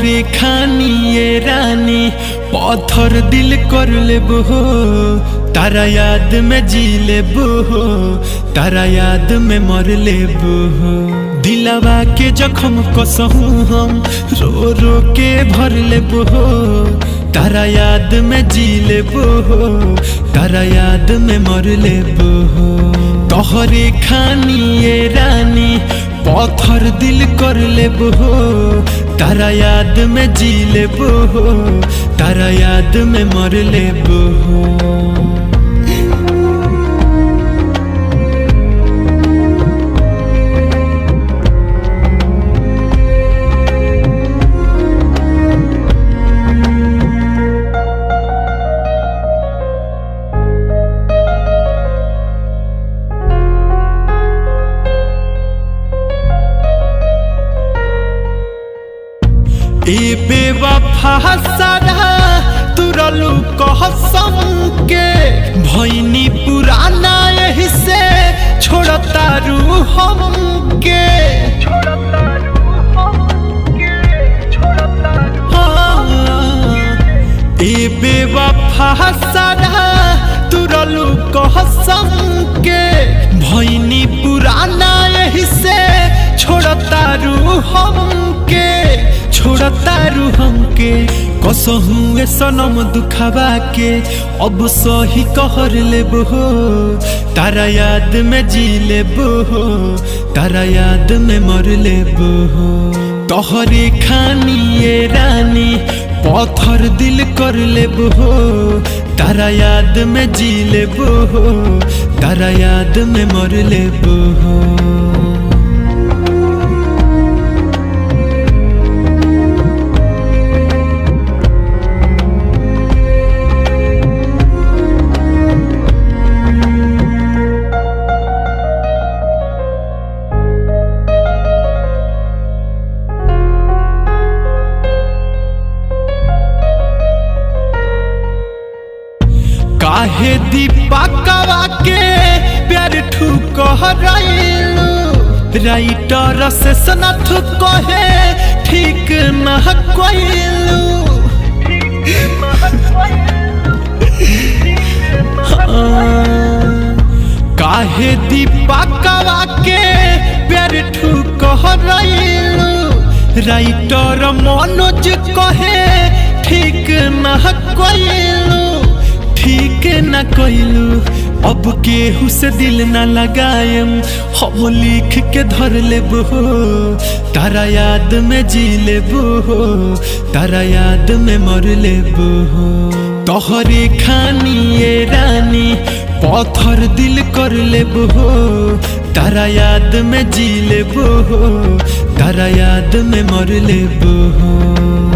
तोहरे खानी ये रानी पत्थर दिल कर लेबो हो, तारा याद में जी लेबो हो, तारा याद में मर लेबो हो। दिलवा के जख्म कसहूँ हम रो रो के भर लेबो हो, तारा याद में जी लेबो हो, तारा याद में मर लेबो हो। तोहरे खानी ये रानी पत्थर दिल कर लेबो हो, तारा याद में जी लेबो हो, तारा याद में मर लेबो हो। ए बेवफा सारा तुरलू कहसम के भैनी पुराना यही से छोड़ता रू हम के। ए बेवफा सारा तुरलू कहसम के भैनी पुराना यही से छोड़ता रू हम के, छोड़ता रू हमके। कसहूँ सनम दुखावा के अब सही कहर लेबो हो, तारा याद में जी लेबो हो, तारा याद में मर लेबो हो। तोहरे खानी ये रानी पत्थर दिल कर लेबो हो, तारा याद में जी लेबो हो, तारा याद में मर लेबो हो। काहे दीपकवा के प्यार ठुकराइलू, राइटर से सनथ कहे ठीक न कइलू। काहे दीपकवा के प्यार ठुकराइलू, राइटर मनोज कहे ठीक न कइलू, ठीक न कइलू। अब केहू से दिल न लगायम हम लिख के धर लेबो हो, तारा याद में जी लेबो हो, तारा याद में मर लेबो हो। तोहरे खानी ये रानी पत्थर दिल कर लेबो हो, तारा याद में जी लेबो हो, तारा याद में मर लेबो हो।